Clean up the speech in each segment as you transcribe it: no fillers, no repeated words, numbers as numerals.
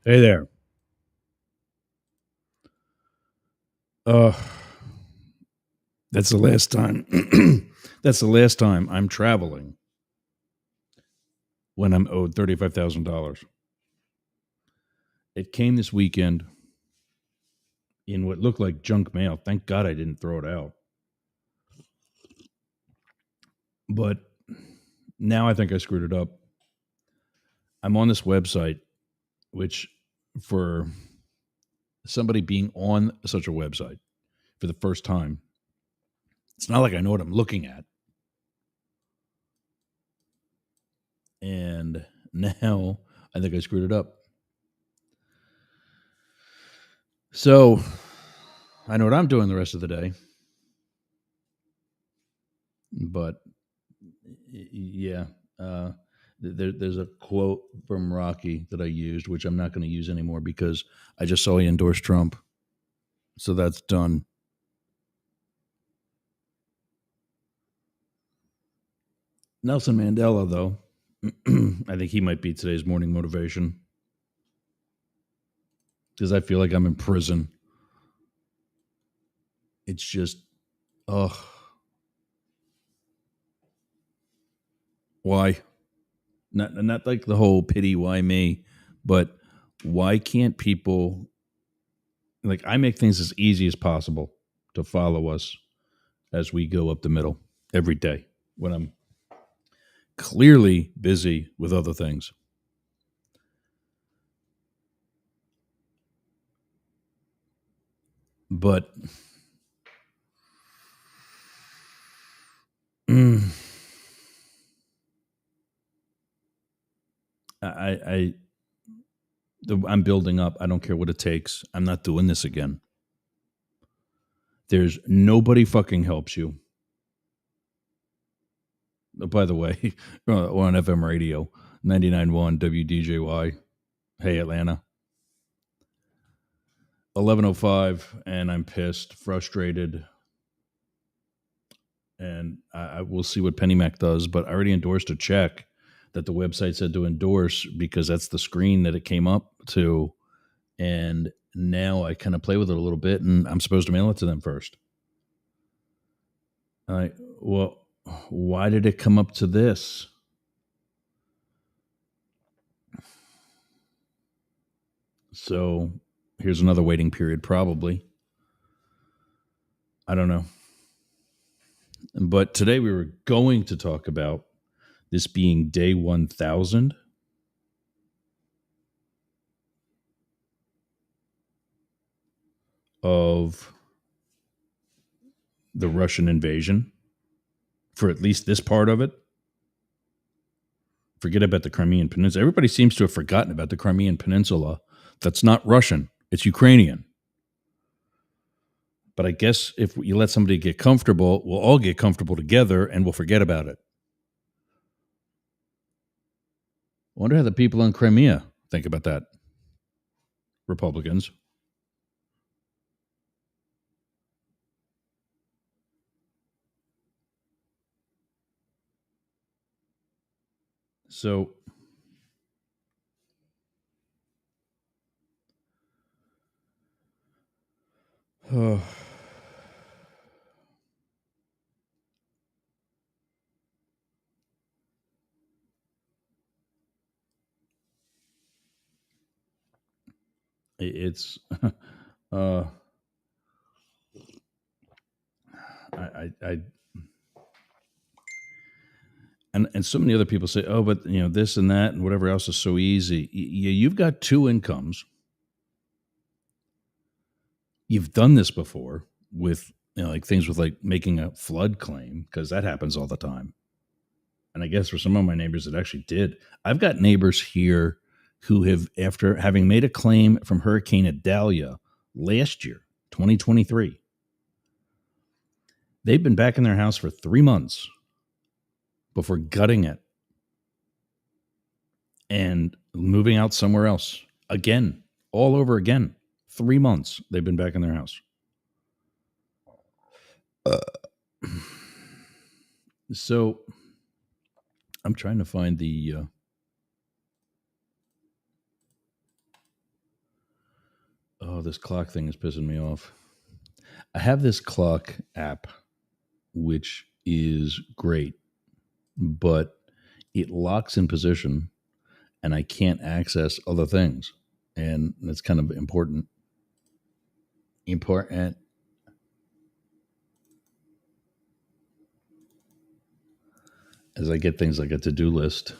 Hey there. Uh, that's the last time. That's the last time I'm traveling when I'm owed $35,000. It came this weekend in what looked like junk mail. Thank God I didn't throw it out. But now I think I screwed it up. I'm on this website, which for somebody being on such a website for the first time, it's not like I know what I'm looking at. And now I think I screwed it up. So I know what I'm doing the rest of the day, but yeah. Uh, there's a quote from Rocky that I used, which I'm not going to use anymore because I just saw he endorsed Trump. So that's done. Nelson Mandela, though, I think he might be today's morning motivation because I feel like I'm in prison. It's just, oh, why? Not like the whole pity, why me, but why can't people, like, I make things as easy as possible to follow us as we go up the middle every day when I'm clearly busy with other things. But mm, I I'm building up. I don't care what it takes. I'm not doing this again. There's nobody fucking helps you. Oh, by the way, we're on FM radio 99.1 WDJY. Hey, Atlanta. 11:05, and I'm pissed, frustrated, and I will see what PennyMac does. But I already endorsed a check that the website said to endorse because that's the screen that it came up to, and now I kind of play with it a little bit, and I'm supposed to mail it to them first. I well, why did it come up to this? So here's another waiting period, probably. I don't know. But today we were going to talk about this being day 1000 of the Russian invasion for at least this part of it. Forget about the Crimean Peninsula. Everybody seems to have forgotten about the Crimean Peninsula. That's not Russian, it's Ukrainian. But I guess if you let somebody get comfortable, we'll all get comfortable together and we'll forget about it. I wonder how the people in Crimea think about that. Republicans. So uh, it's uh, I and so many other people say, oh, but this and that and whatever else is so easy. You've got two incomes. You've done this before with like things with like making a flood claim because that happens all the time. And I guess for some of my neighbors, it actually did. I've got neighbors here who have, after having made a claim from Hurricane Idalia last year, 2023, they've been back in their house for 3 months before gutting it and moving out somewhere else again, all over again. 3 months they've been back in their house. Uh, so I'm trying to find the this clock thing is pissing me off. I have this clock app, which is great, but it locks in position and I can't access other things. And that's kind of important. As I get things like a to-do list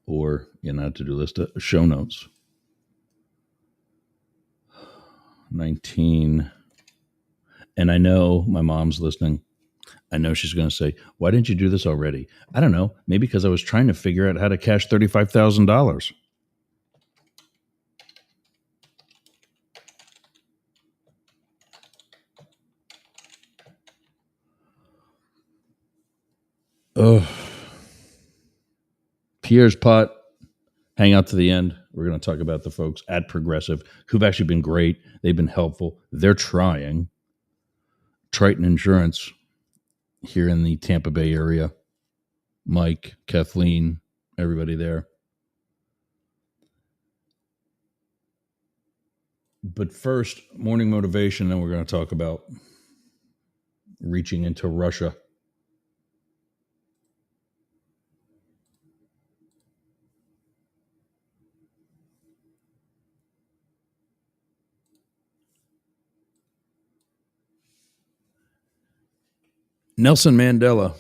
or, not a to-do list, show notes. 19. And I know my mom's listening. I know she's going to say, why didn't you do this already? I don't know. Maybe because I was trying to figure out how to cash $35,000. Oh, Pierre's Pot. Hang out to the end. We're going to talk about the folks at Progressive who've actually been great. They've been helpful. They're trying. Triton Insurance here in the Tampa Bay area. Mike, Kathleen, everybody there. But first, morning motivation, then we're going to talk about reaching into Russia. Nelson Mandela.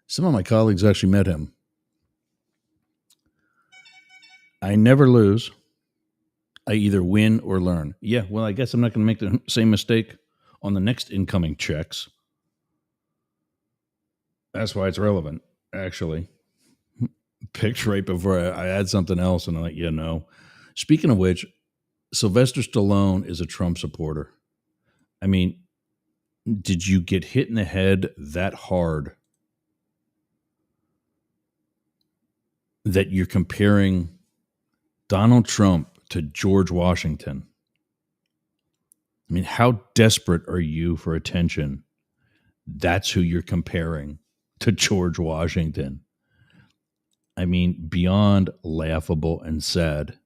Some of my colleagues actually met him. I never lose. I either win or learn. Yeah, well, I guess I'm not going to make the same mistake on the next incoming checks. That's why it's relevant, actually. Picked right before I add something else, and I'm like, no. Speaking of which, Sylvester Stallone is a Trump supporter. I mean, did you get hit in the head that hard that you're comparing Donald Trump to George Washington? I mean, how desperate are you for attention? That's who you're comparing to George Washington. I mean, beyond laughable and sad.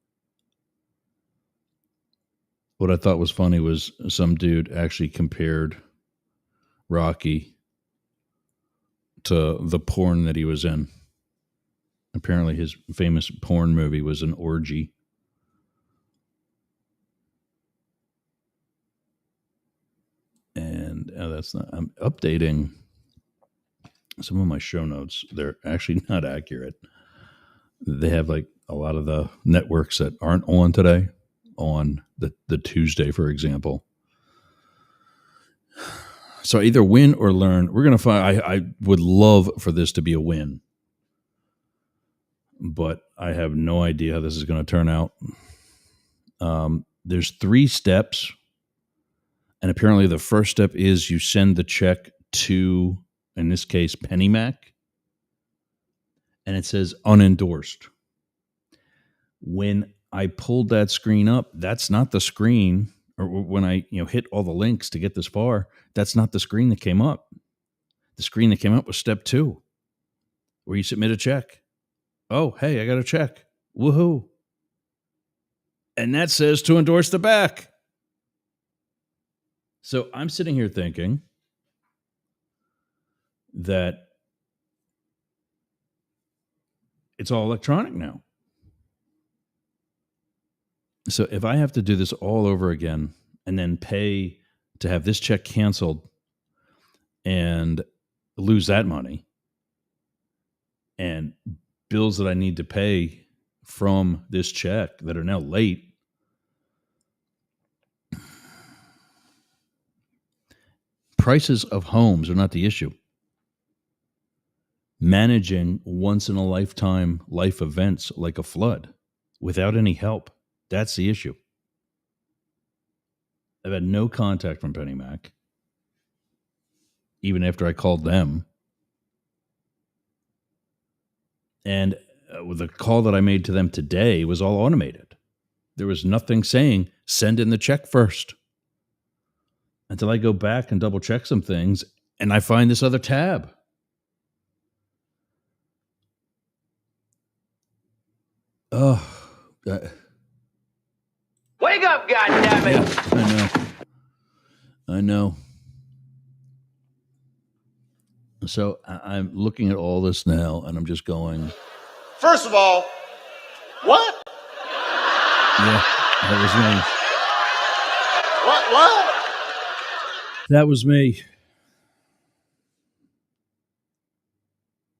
What I thought was funny was some dude actually compared Rocky to the porn that he was in. Apparently his famous porn movie was an orgy. And I'm updating some of my show notes. They're actually not accurate. They have like a lot of the networks that aren't on today on the Tuesday, for example. So either win or learn. We're going to find, I would love for this to be a win, but I have no idea how this is going to turn out. There's 3 steps. And apparently the first step is you send the check to, in this case, PennyMac. And it says unendorsed. When I pulled that screen up, that's not the screen, or when I hit all the links to get this far, that's not the screen that came up. The screen that came up was step 2, where you submit a check. Oh, hey, I got a check. Woohoo. And that says to endorse the back. So I'm sitting here thinking that it's all electronic now. So if I have to do this all over again and then pay to have this check canceled and lose that money and bills that I need to pay from this check that are now late, prices of homes are not the issue. Managing once-in-a-lifetime life events like a flood without any help, that's the issue. I've had no contact from PennyMac, even after I called them. And the call that I made to them today was all automated. There was nothing saying, send in the check first. Until I go back and double check some things, and I find this other tab. Wake up! up, goddammit! Yeah, I know. So I'm looking at all this now, and I'm just going. First of all, what? Yeah, that was me. What? That was me.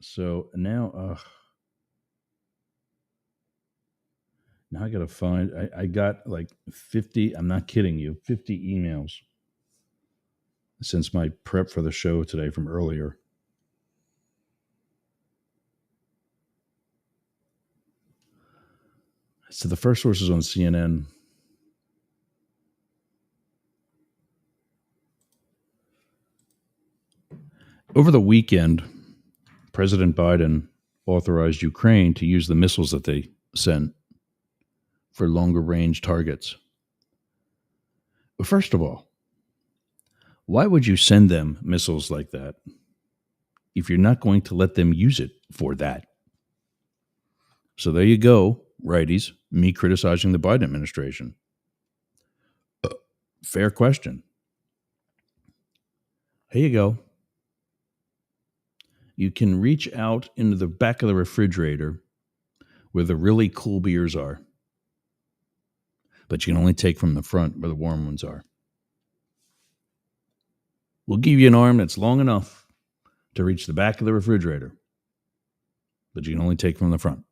So now I got to find. I got like 50. I'm not kidding you. 50 emails since my prep for the show today from earlier. So the first source is on CNN. Over the weekend, President Biden authorized Ukraine to use the missiles that they sent for longer range targets. But first of all, why would you send them missiles like that if you're not going to let them use it for that? So there you go, righties, me criticizing the Biden administration. Fair question. Here you go. You can reach out into the back of the refrigerator where the really cool beers are, but you can only take from the front where the warm ones are. We'll give you an arm that's long enough to reach the back of the refrigerator, but you can only take from the front.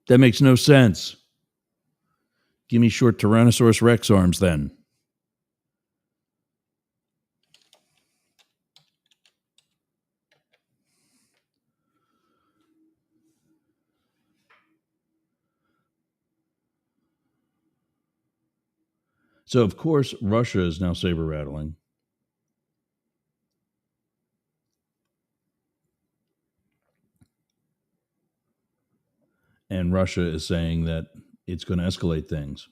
That makes no sense. Give me short Tyrannosaurus Rex arms then. So, of course, Russia is now saber rattling. And Russia is saying that it's going to escalate things.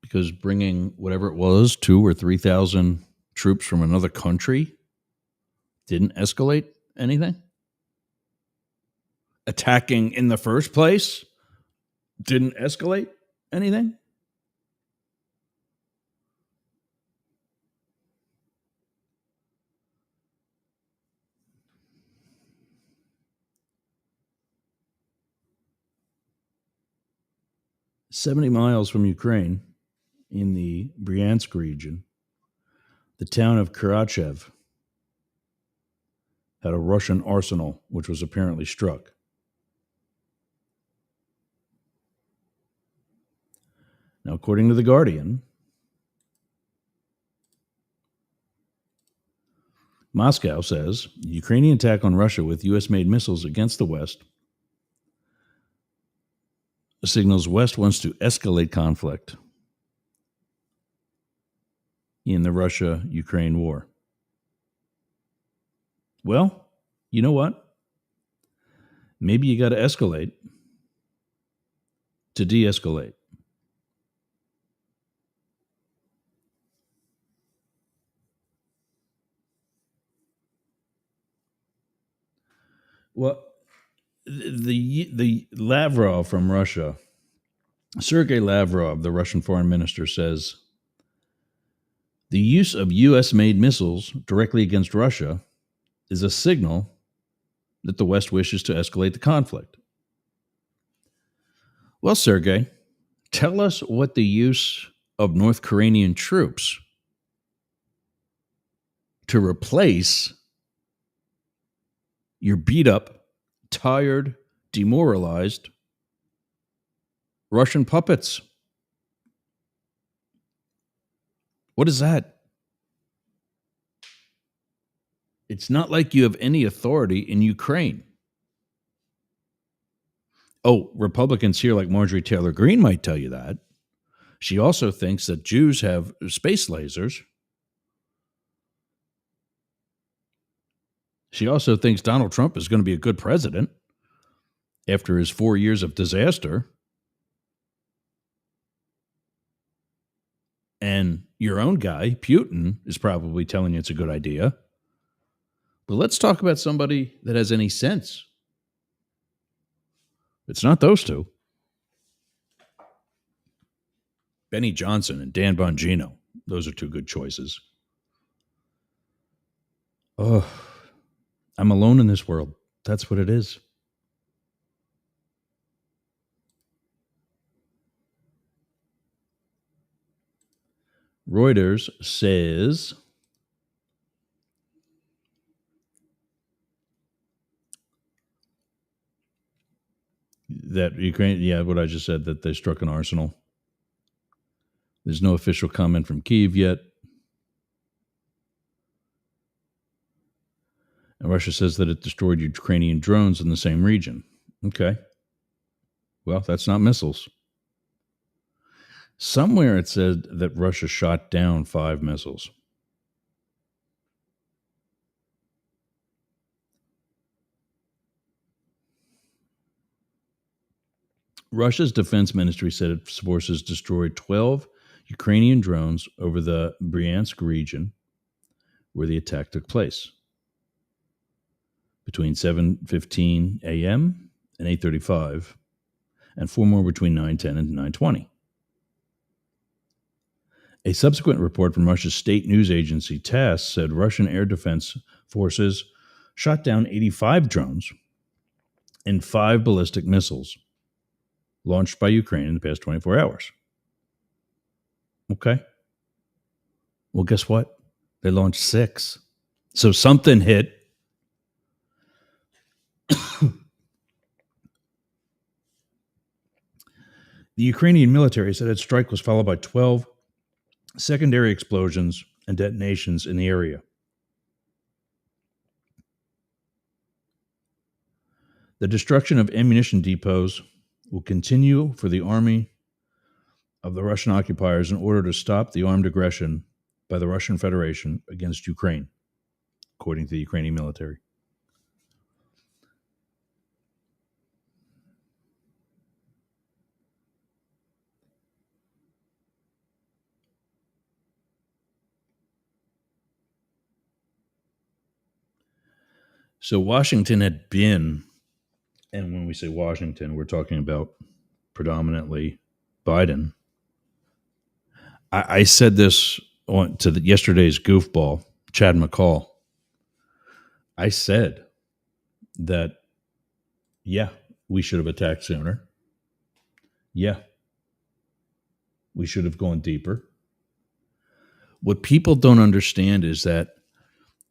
Because bringing whatever it was, 2,000 or 3,000 troops from another country didn't escalate anything. Attacking in the first place didn't escalate anything. "70 miles from Ukraine, in the Bryansk region, the town of Karachev had a Russian arsenal which was apparently struck. Now, according to The Guardian, Moscow says the Ukrainian attack on Russia with U.S.-made missiles against the West signals West wants to escalate conflict in the Russia-Ukraine war. Well, you know what? Maybe you got to escalate to de-escalate. Well, the Lavrov from Russia, Sergei Lavrov, the Russian foreign minister, says the use of U.S.-made missiles directly against Russia is a signal that the West wishes to escalate the conflict. Well, Sergei, tell us what the use of North Korean troops to replace your beat up, tired, demoralized Russian puppets. What is that? It's not like you have any authority in Ukraine. Oh, Republicans here like Marjorie Taylor Greene might tell you that. She also thinks that Jews have space lasers. She also thinks Donald Trump is going to be a good president after his 4 years of disaster. And your own guy, Putin, is probably telling you it's a good idea. But let's talk about somebody that has any sense. It's not those two. Benny Johnson and Dan Bongino. Those are two good choices. Oh, I'm alone in this world. That's what it is. Reuters says that Ukraine, yeah, what I just said, that they struck an arsenal. There's no official comment from Kyiv yet. And Russia says that it destroyed Ukrainian drones in the same region. Okay. Well, that's not missiles. Somewhere it said that Russia shot down 5 missiles. Russia's defense ministry said its forces destroyed 12 Ukrainian drones over the Bryansk region where the attack took place between 7:15 a.m. and 8:35, and 4 more between 9:10 and 9:20. A subsequent report from Russia's state news agency TASS said Russian air defense forces shot down 85 drones and 5 ballistic missiles launched by Ukraine in the past 24 hours. Okay. Well, guess what? They launched 6. So something hit. The Ukrainian military said its strike was followed by 12 secondary explosions and detonations in the area. The destruction of ammunition depots will continue for the army of the Russian occupiers in order to stop the armed aggression by the Russian Federation against Ukraine, according to the Ukrainian military. So Washington had been, and when we say Washington, we're talking about predominantly Biden. I said this to yesterday's goofball, Chad McCall. I said that, yeah, we should have attacked sooner. Yeah, we should have gone deeper. What people don't understand is that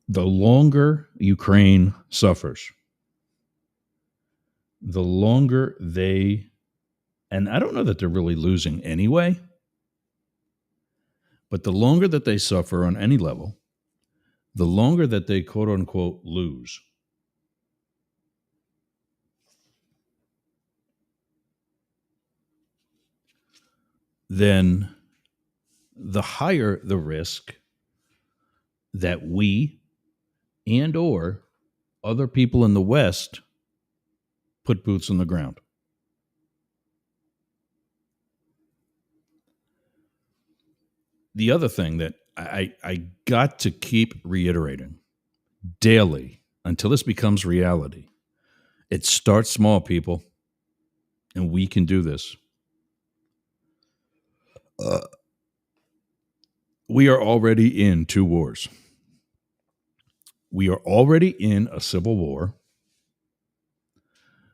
the longer Ukraine suffers, the longer they, and I don't know that they're really losing anyway, but the longer that they suffer on any level, the longer that they quote unquote lose. Then the higher the risk that we and or other people in the West put boots on the ground. The other thing that I got to keep reiterating daily until this becomes reality, it starts small, people, and we can do this. We are already in 2 wars. We are already in a civil war.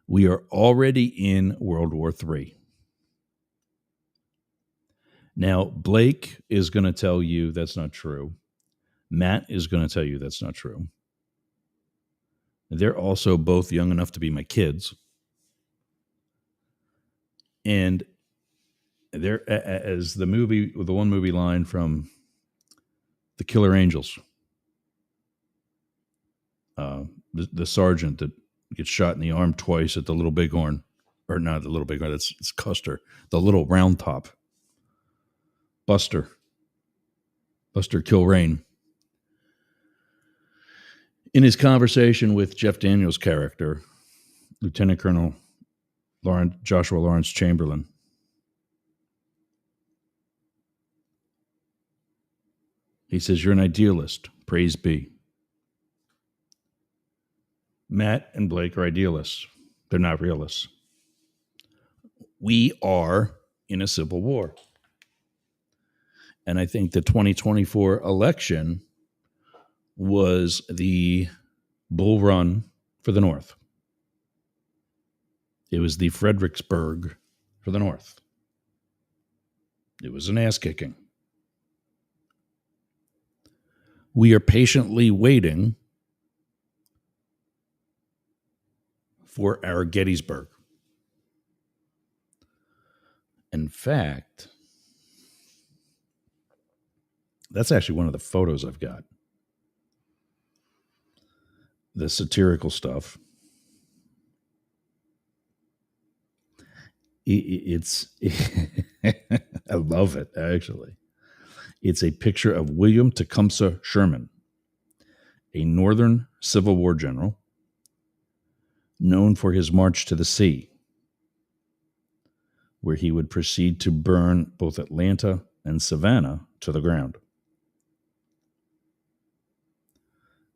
We are already in World War III. Now, Blake is going to tell you that's not true. Matt is going to tell you that's not true. They're also both young enough to be my kids. And they're, as the one movie line from The Killer Angels, the sergeant that gets shot in the arm twice at the Little Bighorn, or not the Little Bighorn, it's Custer, the Little Round Top. Buster Kilrain. In his conversation with Jeff Daniels' character, Lieutenant Colonel Joshua Lawrence Chamberlain, he says, "You're an idealist. Praise be." Matt and Blake are idealists. They're not realists. We are in a civil war. And I think the 2024 election was the bull run for the North. It was the Fredericksburg for the North. It was an ass kicking. We are patiently waiting for our Gettysburg. In fact, that's actually one of the photos I've got. The satirical stuff. It's I love it, actually. It's a picture of William Tecumseh Sherman, a Northern Civil War general known for his march to the sea, where he would proceed to burn both Atlanta and Savannah to the ground.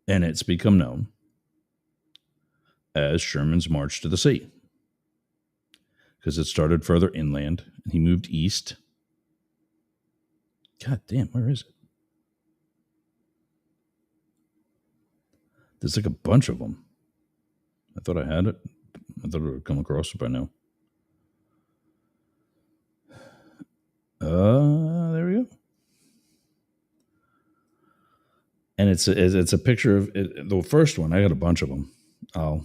And it's become known as Sherman's March to the Sea, because it started further inland and he moved east. God damn, where is it? There's like a bunch of them. I thought I had it. I thought I would come across it by now. There we go. And it's a picture of it, the first one. I got a bunch of them. I'll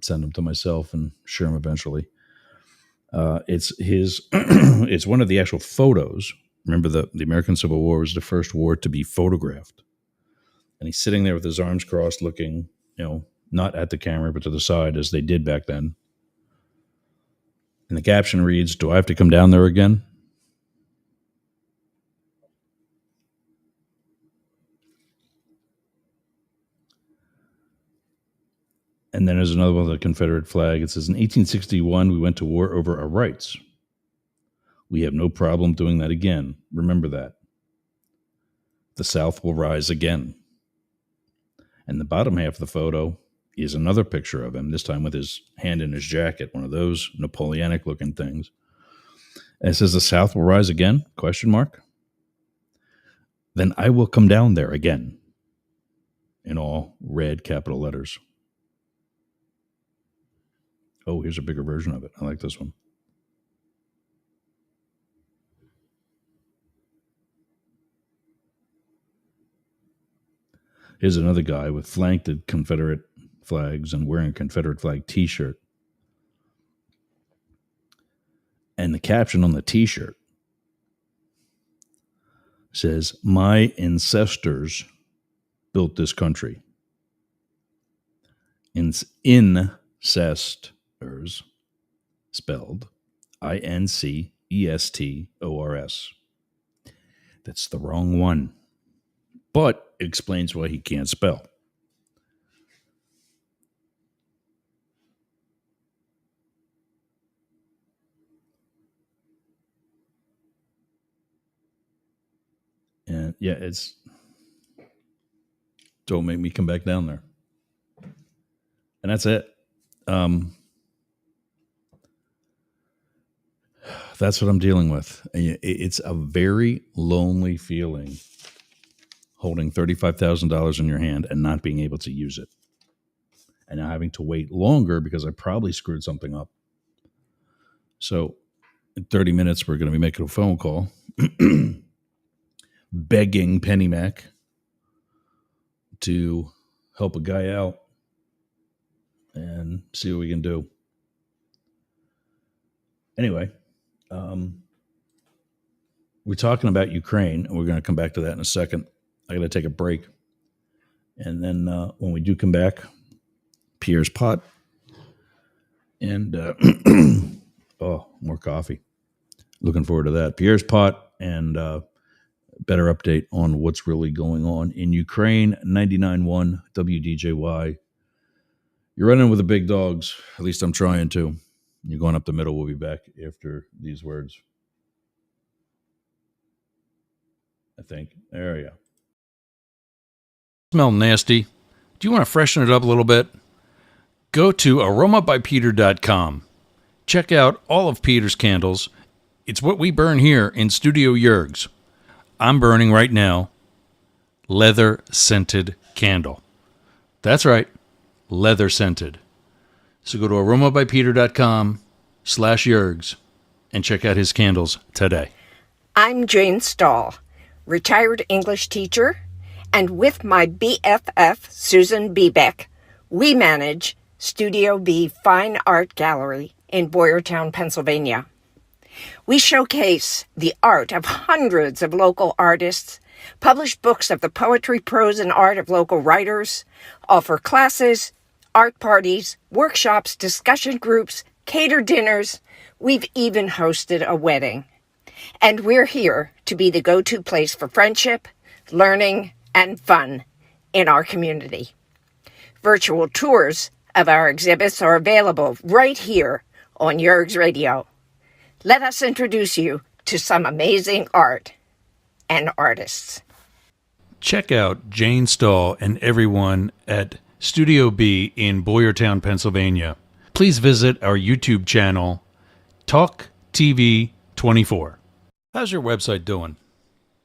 send them to myself and share them eventually. It's his. It's one of the actual photos. Remember, the American Civil War was the first war to be photographed, and he's sitting there with his arms crossed, looking, not at the camera but to the side, as they did back then. And the caption reads, "Do I have to come down there again?" And then there's another one with a Confederate flag. It says, "In 1861, we went to war over our rights. We have no problem doing that again. Remember that. The South will rise again." And the bottom half of the photo is another picture of him, this time with his hand in his jacket, one of those Napoleonic-looking things. And it says, "The South will rise again?" ? "Then I will come down there again," in all red capital letters. Oh, here's a bigger version of it. I like this one. Here's another guy with flanked Confederate flags and wearing a Confederate flag t-shirt. And the caption on the t-shirt says, "My ancestors built this country." Incestors, spelled Incestors. That's the wrong one, but explains why he can't spell. And yeah, it's, don't make me come back down there. And that's it. That's what I'm dealing with. It's a very lonely feeling holding $35,000 in your hand and not being able to use it. And now having to wait longer because I probably screwed something up. So in 30 minutes, we're going to be making a phone call, begging PennyMac to help a guy out and see what we can do. Anyway, we're talking about Ukraine, and we're going to come back to that in a second. I got to take a break. And then when we do come back, Pierre's pot and more coffee. Looking forward to that. Pierre's pot and better update on what's really going on in Ukraine. 99.1 WDJY. You're running with the big dogs. At least I'm trying to. You're going up the middle. We'll be back after these words. I think. There we go. Smell nasty. Do you want to freshen it up a little bit? Go to aromabypeter.com. Check out all of Peter's candles. It's what we burn here in Studio Yerg's. I'm burning right now leather scented candle. That's right, leather scented. So go to aromabypeter.com/Yergs and check out his candles today. I'm Jane Stahl, retired English teacher, and with my BFF, Susan Bebeck, we manage Studio B Fine Art Gallery in Boyertown, Pennsylvania. We showcase the art of hundreds of local artists, publish books of the poetry, prose, and art of local writers, offer classes, art parties, workshops, discussion groups, cater dinners. We've even hosted a wedding. And we're here to be the go-to place for friendship, learning, and fun in our community. Virtual tours of our exhibits are available right here on Yergs Radio. Let us introduce you to some amazing art and artists. Check out Jane Stahl and everyone at Studio B in Boyertown, Pennsylvania. Please visit our YouTube channel, Talk TV 24. How's your website doing?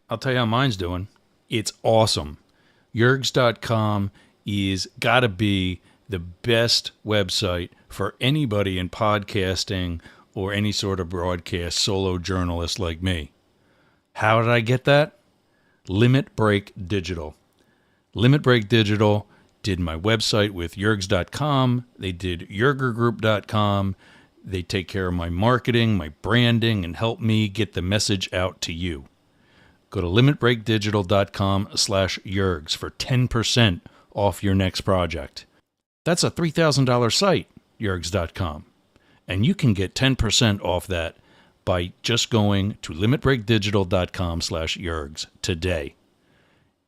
I'll tell you how mine's doing. It's awesome. Yergs.com is gotta be the best website for anybody in podcasting or any sort of broadcast solo journalist like me. How did I get that? Limit Break Digital. Limit Break Digital did my website with Yergs.com. They did YergerGroup.com. They take care of my marketing, my branding, and help me get the message out to you. Go to limitbreakdigital.com/Yergs for 10% off your next project. That's a $3,000 site, Yergs.com. And you can get 10% off that by just going to limitbreakdigital.com/Yergs today.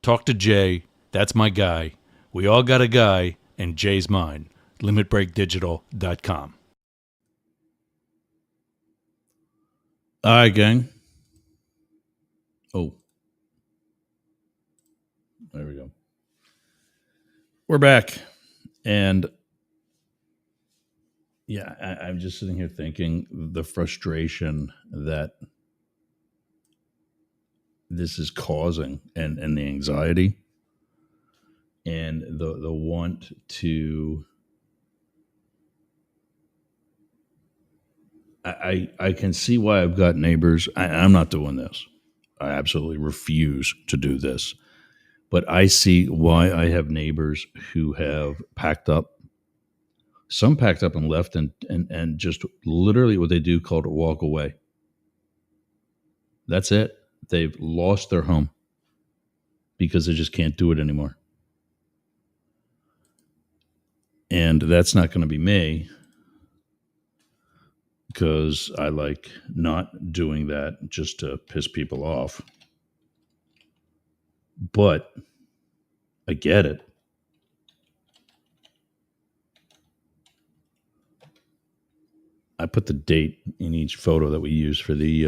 Talk to Jay. That's my guy. We all got a guy, and Jay's mine. limitbreakdigital.com. All right, gang. Oh, there we go. We're back. And yeah, I'm just sitting here thinking the frustration that this is causing and the anxiety and the want to. I can see why I've got neighbors. I'm not doing this. I absolutely refuse to do this. But I see why I have neighbors who have packed up. Some packed up and left and just literally what they do called walk away. That's it. They've lost their home because they just can't do it anymore. And that's not going to be me because I like not doing that just to piss people off. But I get it. I put the date in each photo that we use for the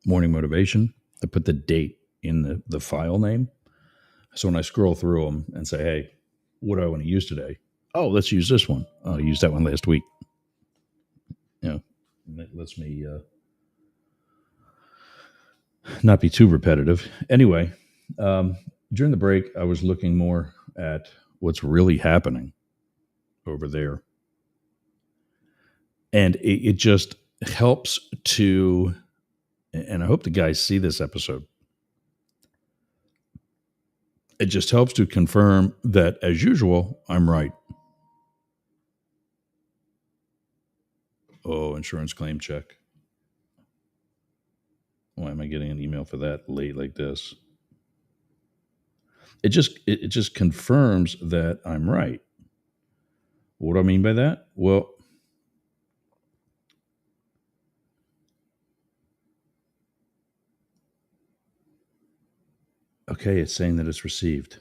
morning motivation. I put the date in the file name. So when I scroll through them and say, hey, what do I want to use today? Oh, let's use this one. Oh, I used that one last week. You know, it lets me not be too repetitive. Anyway, during the break, I was looking more at what's really happening over there. And it just helps to, and I hope the guys see this episode. It just helps to confirm that, as usual, I'm right. Oh, insurance claim check. Why am I getting an email for that late like this? It just confirms that I'm right. What do I mean by that? Well, okay, it's saying that it's received.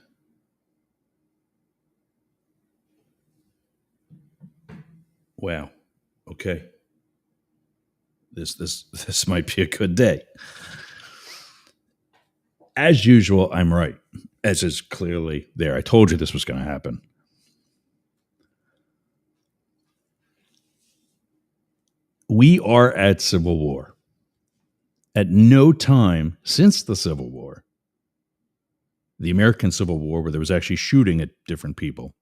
Wow. Okay. This might be a good day. As usual, I'm right. As is clearly there. I told you this was going to happen. We are at civil war. At no time since the Civil War, the American Civil War, where there was actually shooting at different people,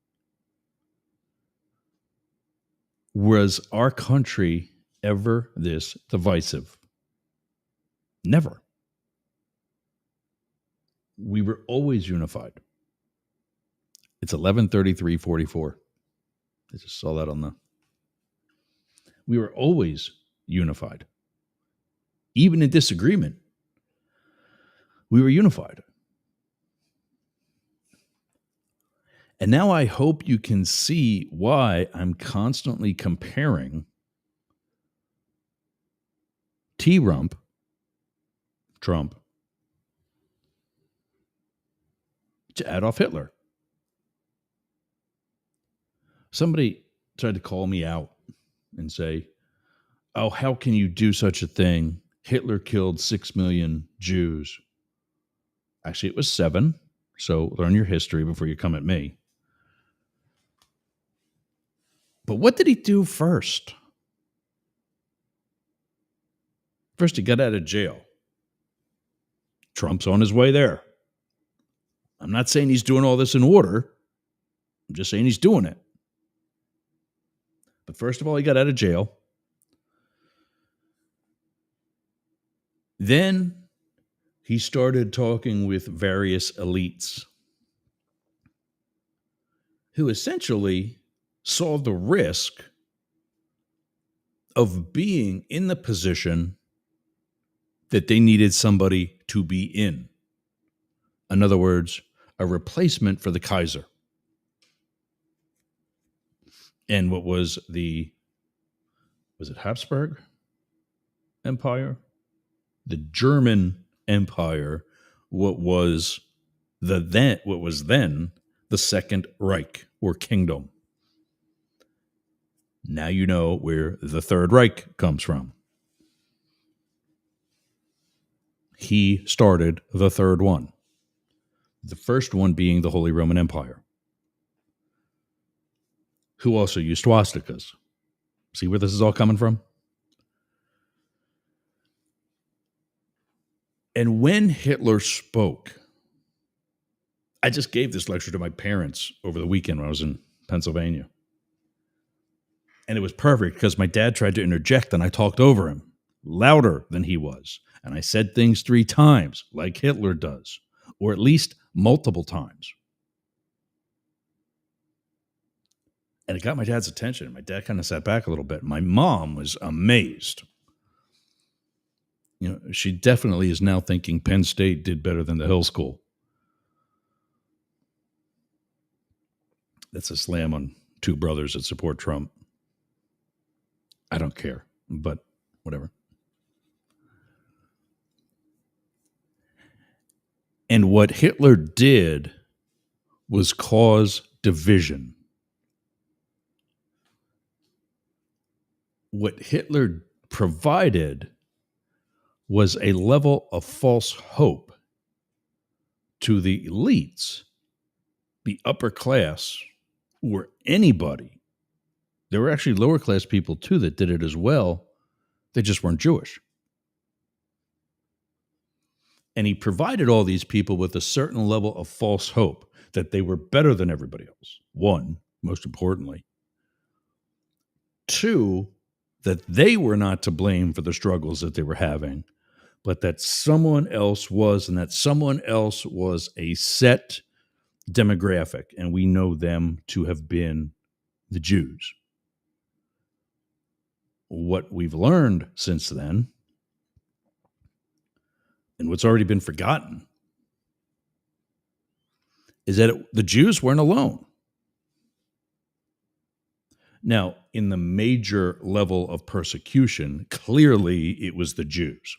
was our country ever this divisive? Never. We were always unified. It's 11:33:44. I just saw that on the. We were always unified. Even in disagreement, we were unified. And now I hope you can see why I'm constantly comparing Trump, to Adolf Hitler. Somebody tried to call me out and say, oh, how can you do such a thing? Hitler killed 6 million Jews. Actually, it was 7. So learn your history before you come at me. But what did he do first? First, he got out of jail. Trump's on his way there. I'm not saying he's doing all this in order. I'm just saying he's doing it. But first of all, he got out of jail. Then he started talking with various elites who essentially saw the risk of being in the position that they needed somebody to be in. In other words, a replacement for the Kaiser. And what was it Habsburg Empire? The German Empire, what was then the Second Reich or Kingdom. Now you know where the Third Reich comes from. He started the third one. The first one being the Holy Roman Empire, who also used swastikas. See where this is all coming from? And when Hitler spoke, I just gave this lecture to my parents over the weekend when I was in Pennsylvania. And it was perfect because my dad tried to interject and I talked over him louder than he was. And I said things 3 times like Hitler does, or at least multiple times. And it got my dad's attention. My dad kind of sat back a little bit. My mom was amazed. You know, she definitely is now thinking Penn State did better than the Hill School. That's a slam on 2 brothers that support Trump. I don't care, but whatever. And what Hitler did was cause division. What Hitler provided was a level of false hope to the elites, the upper class, or anybody. There were actually lower class people too that did it as well. They just weren't Jewish. And he provided all these people with a certain level of false hope that they were better than everybody else. 1, most importantly. 2, that they were not to blame for the struggles that they were having, but that someone else was, and that someone else was a set demographic. And we know them to have been the Jews. What we've learned since then, and what's already been forgotten, is that the Jews weren't alone. Now, in the major level of persecution, clearly it was the Jews.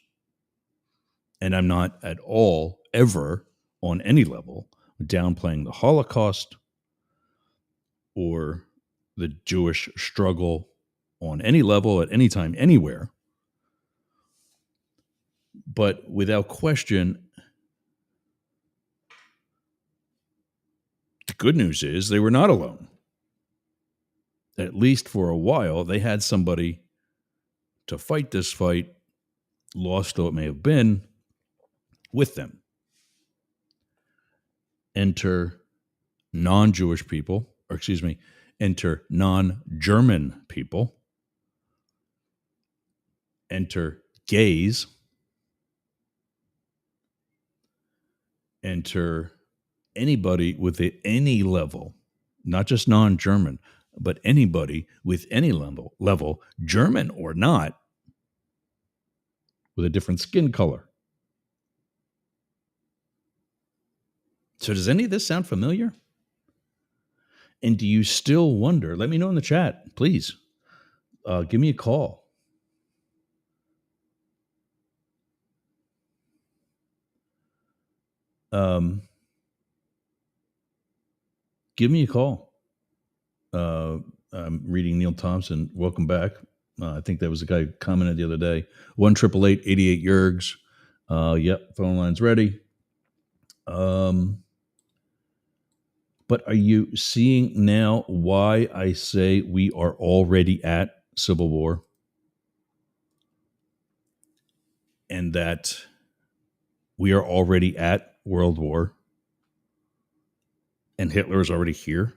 And I'm not at all, ever, on any level, downplaying the Holocaust or the Jewish struggle on any level, at any time, anywhere. But without question, the good news is they were not alone. At least for a while, they had somebody to fight this fight, lost though it may have been, with them. Enter non-Jewish people, or excuse me, enter non-German people, enter gays, enter anybody with any level, not just non-German, but anybody with any level, German or not, with a different skin color. So does any of this sound familiar? And do you still wonder? Let me know in the chat, please. Give me a call. Give me a call. I'm reading Neil Thompson. Welcome back. I think that was the guy who commented the other day. 1-888-88 Yergs. Yep, phone line's ready. But are you seeing now why I say we are already at civil war? And that we are already at world war? And Hitler is already here?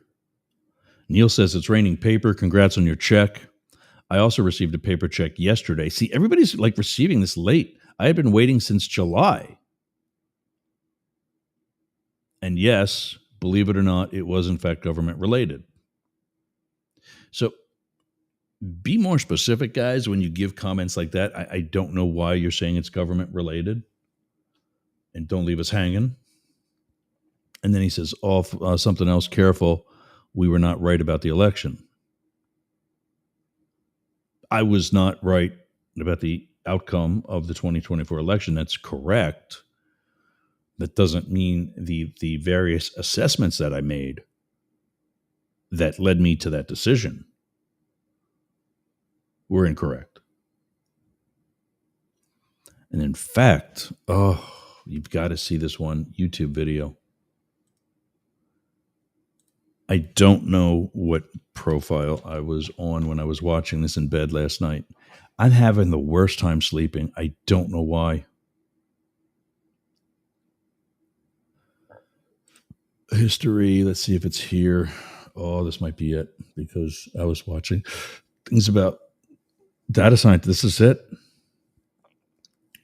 Neil says it's raining paper. Congrats on your check. I also received a paper check yesterday. See, everybody's like receiving this late. I had been waiting since July. And yes, believe it or not, it was in fact government related. So be more specific, guys, when you give comments like that. I don't know why you're saying it's government related. And don't leave us hanging. And then he says, something else, careful. We were not right about the election. I was not right about the outcome of the 2024 election. That's correct. That doesn't mean the various assessments that I made that led me to that decision were incorrect. And in fact, you've got to see this one YouTube video. I don't know what profile I was on when I was watching this in bed last night. I'm having the worst time sleeping. I don't know why. History, let's see if it's here. Oh, this might be it, because I was watching things about data science. This is it.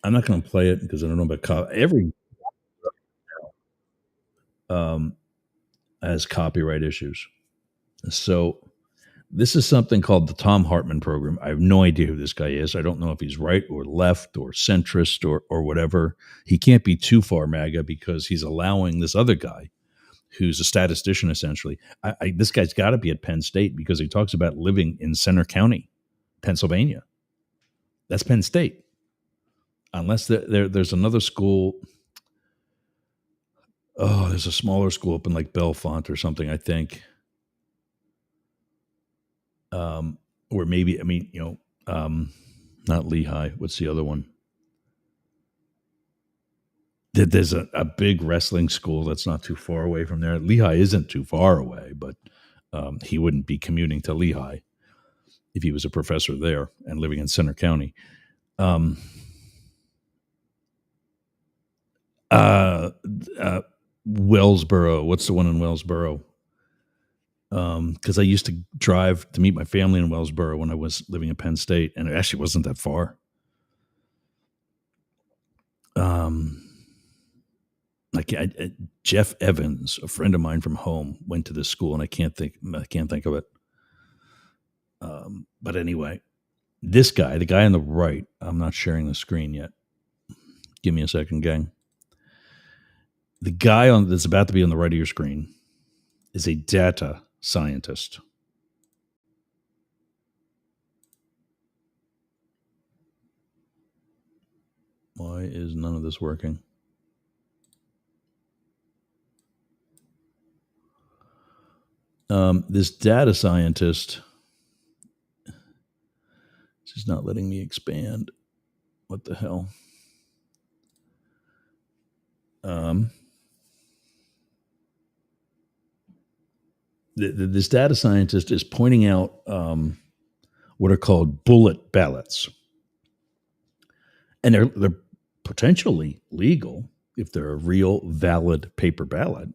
I'm not going to play it because I don't know about every has copyright issues. So this is something called the Thom Hartmann program. I have no idea who this guy is. I don't know if he's right or left or centrist or whatever. He can't be too far MAGA because he's allowing this other guy who's a statistician, essentially. This guy's got to be at Penn State because he talks about living in Center County, Pennsylvania. That's Penn State. Unless there's another school. Oh, there's a smaller school up in like Bellefonte or something, I think. Or maybe, not Lehigh. What's the other one? There's a big wrestling school that's not too far away from there. Lehigh isn't too far away, but he wouldn't be commuting to Lehigh if he was a professor there and living in Center County. Wellsboro. What's the one in Wellsboro? Because I used to drive to meet my family in Wellsboro when I was living in Penn State, and it actually wasn't that far. Jeff Evans, a friend of mine from home, went to this school, and I can't think of it. But anyway, this guy, the guy on the right, I'm not sharing the screen yet. Give me a second, gang. The guy that's about to be on the right of your screen is a data scientist. Why is none of this working? This data scientist is not letting me expand. What the hell? This data scientist is pointing out what are called bullet ballots. And they're potentially legal if they're a real valid paper ballot.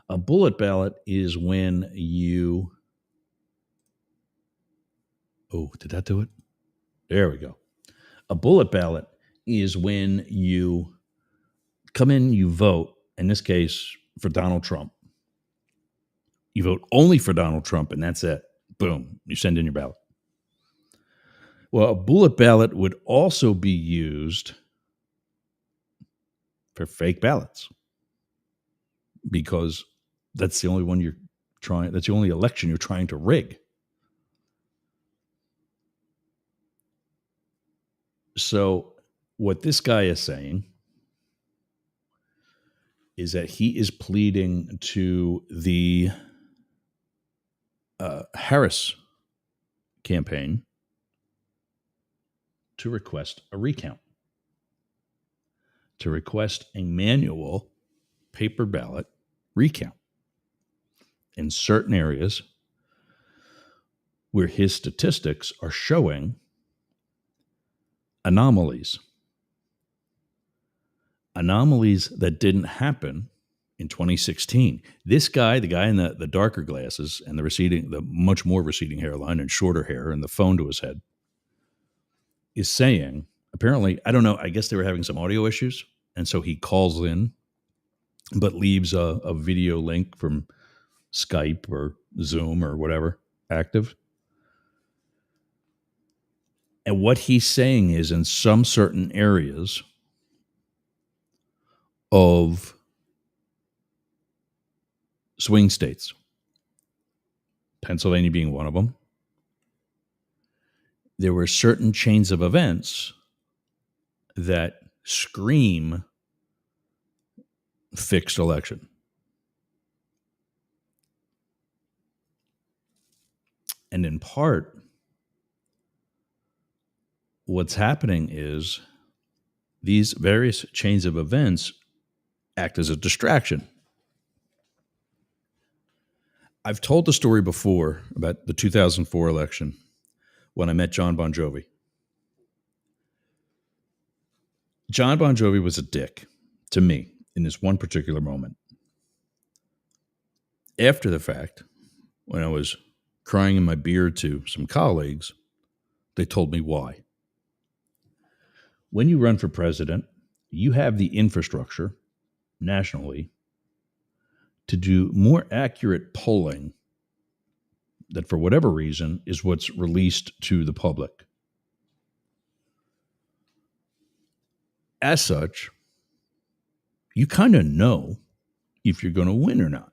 A bullet ballot is when you... Oh, did that do it? There we go. A bullet ballot is when you come in, you vote, in this case, for Donald Trump. You vote only for Donald Trump, and that's it. Boom, you send in your ballot. Well, a bullet ballot would also be used for fake ballots because that's the only one that's the only election you're trying to rig. So what this guy is saying is that he is pleading to the Harris campaign to request a recount, to request a manual paper ballot recount in certain areas where his statistics are showing anomalies that didn't happen in 2016. This guy, the guy in the darker glasses and the much more receding hairline and shorter hair and the phone to his head, is saying, apparently, I don't know, I guess they were having some audio issues, and so he calls in, but leaves a video link from Skype or Zoom or whatever active. And what he's saying is in some certain areas of swing states, Pennsylvania being one of them, there were certain chains of events that scream fixed election. And in part, what's happening is these various chains of events act as a distraction. I've told the story before about the 2004 election when I met John Bon Jovi. John Bon Jovi was a dick to me in this one particular moment. After the fact, when I was crying in my beer to some colleagues, they told me why. When you run for president, you have the infrastructure nationally to do more accurate polling that, for whatever reason, is what's released to the public. As such, you kind of know if you're going to win or not.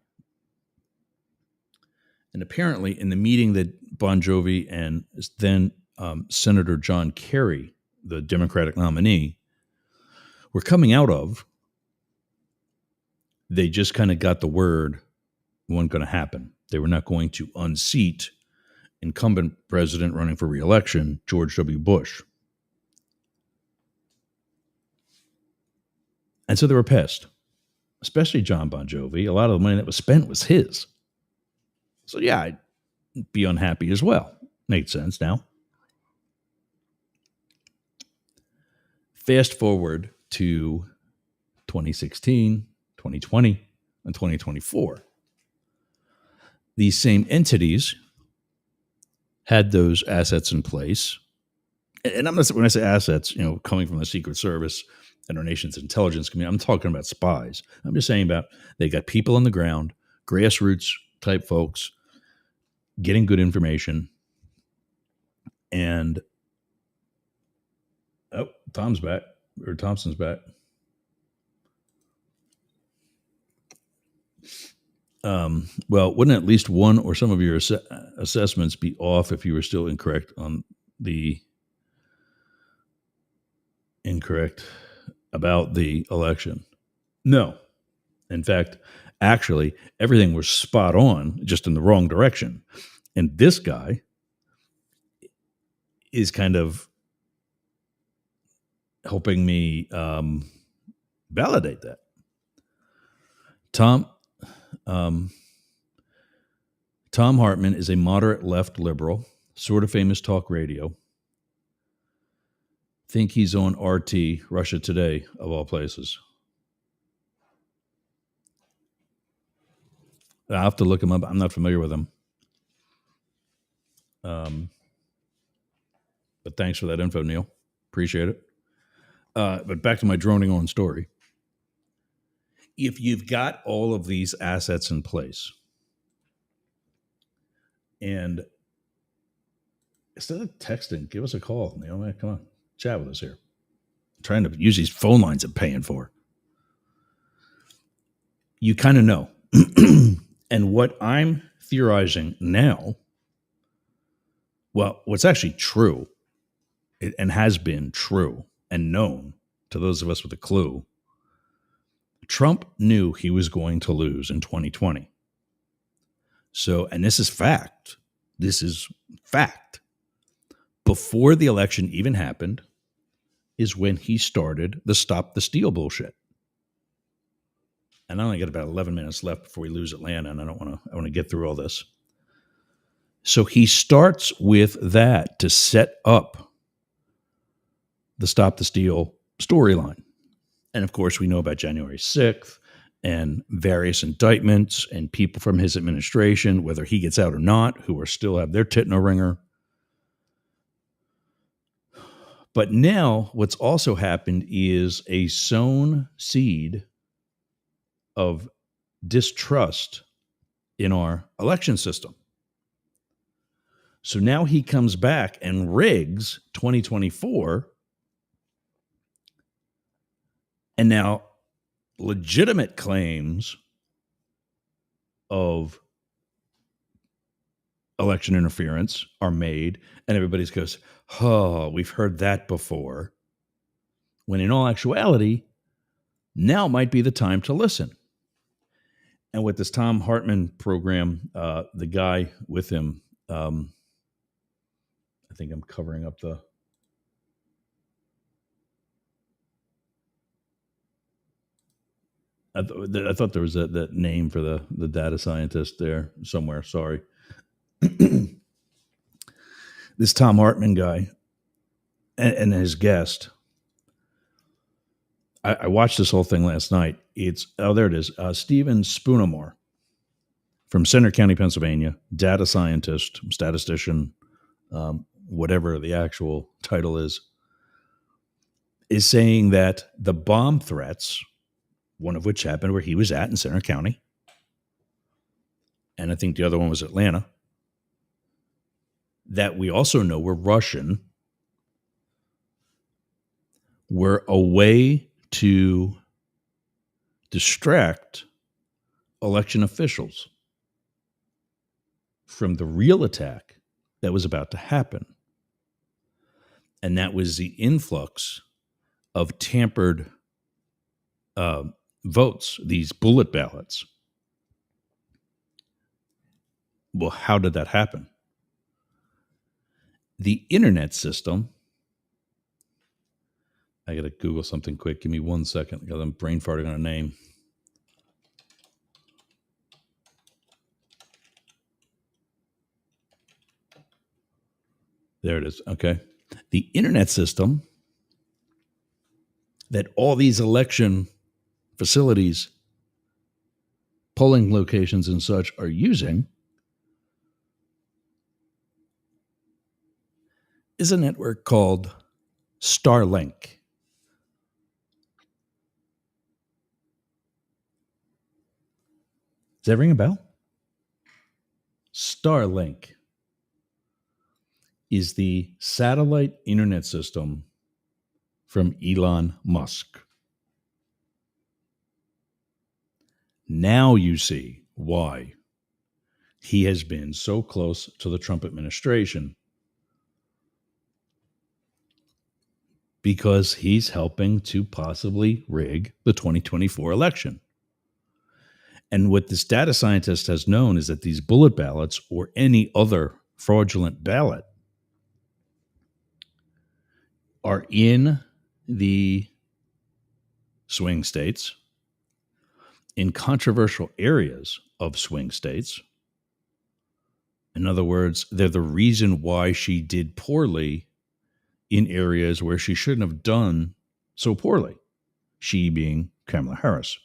And apparently, in the meeting that Bon Jovi and then Senator John Kerry, the Democratic nominee, were coming out of, they just kind of got the word it wasn't going to happen. They were not going to unseat incumbent president running for re-election, George W. Bush. And so they were pissed, especially John Bon Jovi. A lot of the money that was spent was his. So yeah, I'd be unhappy as well. Makes sense now. Fast forward to 2016, 2020, and 2024. These same entities had those assets in place. And I'm not, when I say assets, coming from the Secret Service and our nation's intelligence community, I'm talking about spies. I'm just saying about they got people on the ground, grassroots type folks, getting good information. And Tom's back, or Thompson's back. Well, wouldn't at least one or some of your assessments be off if you were still incorrect about the election? No. In fact, actually, everything was spot on, just in the wrong direction. And this guy is kind of helping me validate that. Tom Hartman is a moderate left liberal, sort of famous talk radio. think he's on RT, Russia Today, of all places. I'll have to look him up. I'm not familiar with him. But thanks for that info, Neil. Appreciate it. But back to my droning on story. If you've got all of these assets in place, and instead of texting, give us a call, Neil. Man, come on, chat with us here. I'm trying to use these phone lines I'm paying for. You kind of know. And what I'm theorizing now, well, what's actually true, and has been true and known to those of us with a clue, Trump knew he was going to lose in 2020. So, and this is fact. This is fact. Before the election even happened is when he started the Stop the Steal bullshit. And I only got about 11 minutes left before we lose Atlanta, and I want to get through all this. So he starts with that to set up the Stop the Steal storyline. And of course, we know about January 6th and various indictments and people from his administration, whether he gets out or not, who are still have their tit in a ringer. But now what's also happened is a sown seed of distrust in our election system. So now he comes back and rigs 2024, and now legitimate claims of election interference are made, and everybody goes, oh, we've heard that before. When in all actuality, now might be the time to listen. And with this Thom Hartmann program, the guy with him, I think I'm covering up the... I thought there was that name for the data scientist there somewhere. Sorry. This Thom Hartmann guy and his guest. I watched this whole thing last night. There it is. Stephen Spoonemore from Center County, Pennsylvania, data scientist, statistician, whatever the actual title is saying that the bomb threats, one of which happened where he was at in Center County, and I think the other one was Atlanta, that we also know were Russian, were a way to distract election officials from the real attack that was about to happen. And that was the influx of tampered votes, these bullet ballots. Well, how did that happen? The internet system, I got to Google something quick. Give me 1 second because I'm brain farting on a name. There it is. Okay. The internet system that all these election facilities, polling locations and such are using is a network called Starlink. Does that ring a bell? Starlink is the satellite internet system from Elon Musk. Now you see why he has been so close to the Trump administration, because he's helping to possibly rig the 2024 election. And what this data scientist has known is that these bullet ballots or any other fraudulent ballot are in the swing states, in controversial areas of swing states. In other words, they're the reason why she did poorly in areas where she shouldn't have done so poorly, she being Kamala Harris.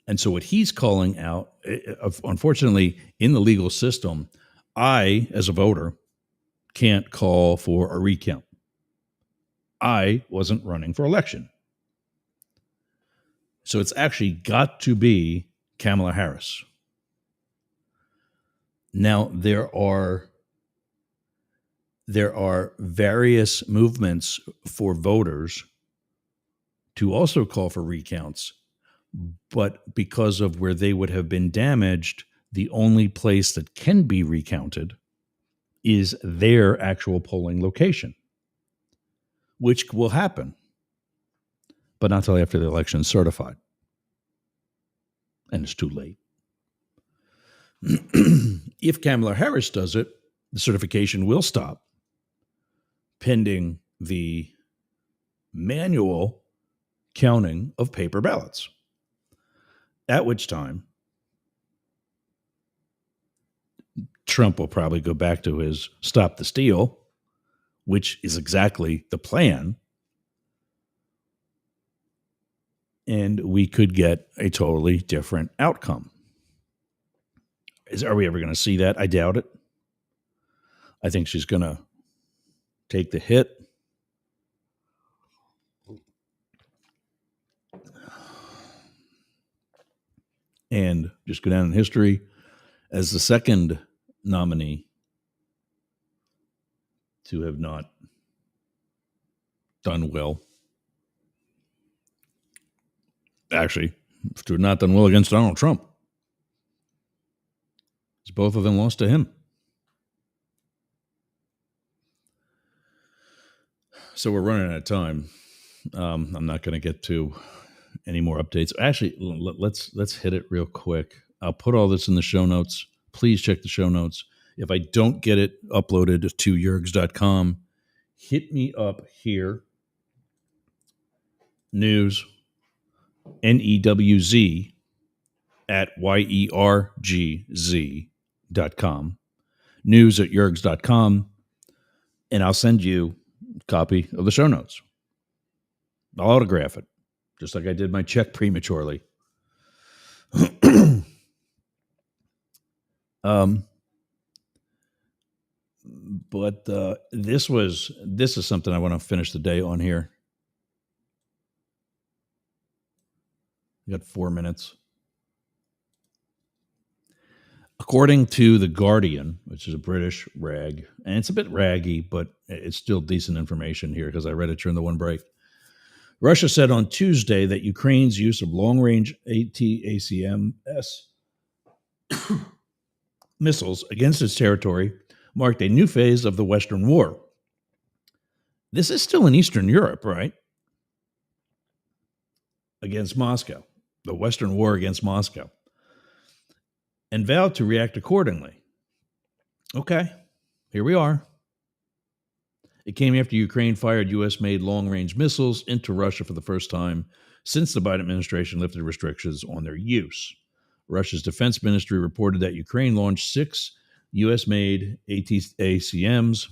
And so what he's calling out, unfortunately, in the legal system, I, as a voter, can't call for a recount. I wasn't running for election. So it's actually got to be Kamala Harris. Now, there are various movements for voters to also call for recounts, but because of where they would have been damaged, the only place that can be recounted is their actual polling location, which will happen, but not until after the election is certified. And it's too late. If Kamala Harris does it, the certification will stop pending the manual counting of paper ballots, at which time Trump will probably go back to his stop the steal, which is exactly the plan. And we could get a totally different outcome. Are we ever going to see that? I doubt it. I think she's going to take the hit. And just go down in history as the second nominee to have not done well. Actually, to have not done well against Donald Trump. Because both of them lost to him. So we're running out of time. I'm not going to get to any more updates. Actually, let's hit it real quick. I'll put all this in the show notes. Please check the show notes. If I don't get it uploaded to yergs.com, hit me up here. News, NEWZ at YERGZ.com. News at yergs.com. And I'll send you a copy of the show notes. I'll autograph it, just like I did my check prematurely. But this is something I want to finish the day on here. We got 4 minutes. According to The Guardian, which is a British rag, and it's a bit raggy, but it's still decent information here because I read it during the one break. Russia said on Tuesday that Ukraine's use of long-range ATACMS missiles against its territory marked a new phase of the Western war. This is still in Eastern Europe, right? Against Moscow. The Western war against Moscow. And vowed to react accordingly. Okay, here we are. It came after Ukraine fired U.S.-made long-range missiles into Russia for the first time since the Biden administration lifted restrictions on their use. Russia's defense ministry reported that Ukraine launched 6 U.S.-made ATACMs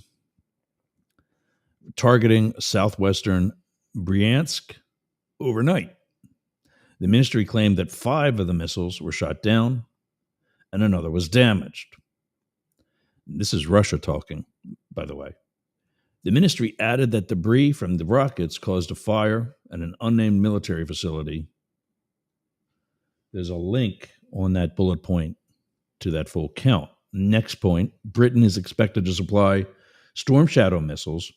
targeting southwestern Bryansk overnight. The ministry claimed that 5 of the missiles were shot down and another was damaged. This is Russia talking, by the way. The ministry added that debris from the rockets caused a fire at an unnamed military facility. There's a link on that bullet point to that full count. Next point, Britain is expected to supply Storm Shadow missiles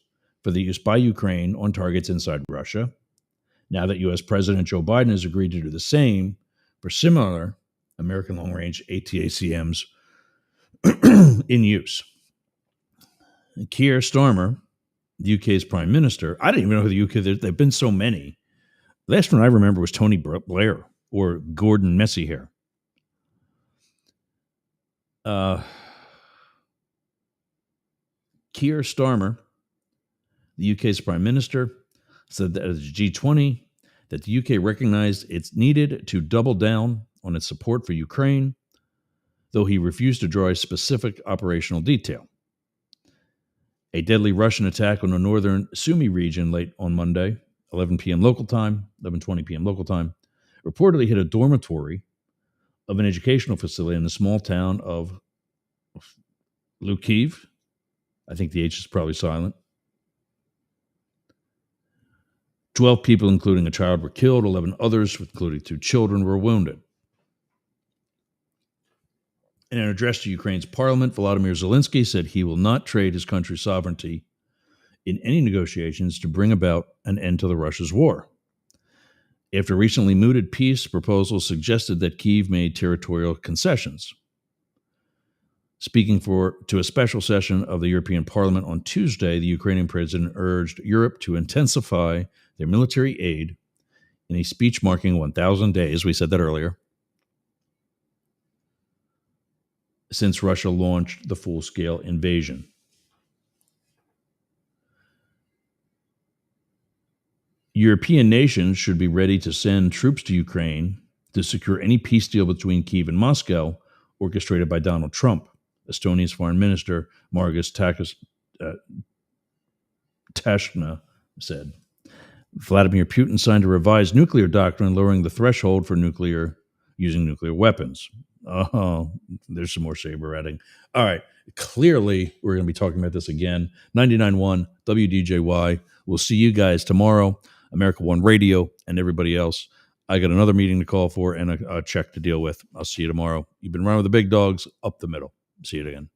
for the use by Ukraine on targets inside Russia. Now that U.S. President Joe Biden has agreed to do the same for similar American long-range ATACMs in use. Keir Starmer, the UK's prime minister, I didn't even know who the UK, there have been so many. Last one I remember was Tony Blair or Gordon Messiehair. Keir Starmer, the UK's prime minister, said that at the G20 that the UK recognized it's needed to double down on its support for Ukraine, though he refused to draw a specific operational detail. A deadly Russian attack on the northern Sumy region late on Monday, 11 p.m. local time, 11:20 p.m. local time, reportedly hit a dormitory of an educational facility in the small town of Lukiv. I think the H is probably silent. 12 people, including a child, were killed. 11 others, including 2 children, were wounded. In an address to Ukraine's parliament, Volodymyr Zelensky said he will not trade his country's sovereignty in any negotiations to bring about an end to Russia's war. After recently mooted peace proposals suggested that Kyiv made territorial concessions. Speaking to a special session of the European Parliament on Tuesday, the Ukrainian president urged Europe to intensify their military aid in a speech marking 1,000 days, we said that earlier, since Russia launched the full-scale invasion. European nations should be ready to send troops to Ukraine to secure any peace deal between Kyiv and Moscow orchestrated by Donald Trump, Estonia's foreign minister Margus Tashna said. Vladimir Putin signed a revised nuclear doctrine lowering the threshold for using nuclear weapons. Oh, there's some more saber rattling. All right. Clearly, we're going to be talking about this again. 99.1 WDJY. We'll see you guys tomorrow. America One Radio and everybody else. I got another meeting to call for and a check to deal with. I'll see you tomorrow. You've been running with the big dogs up the middle. See you again.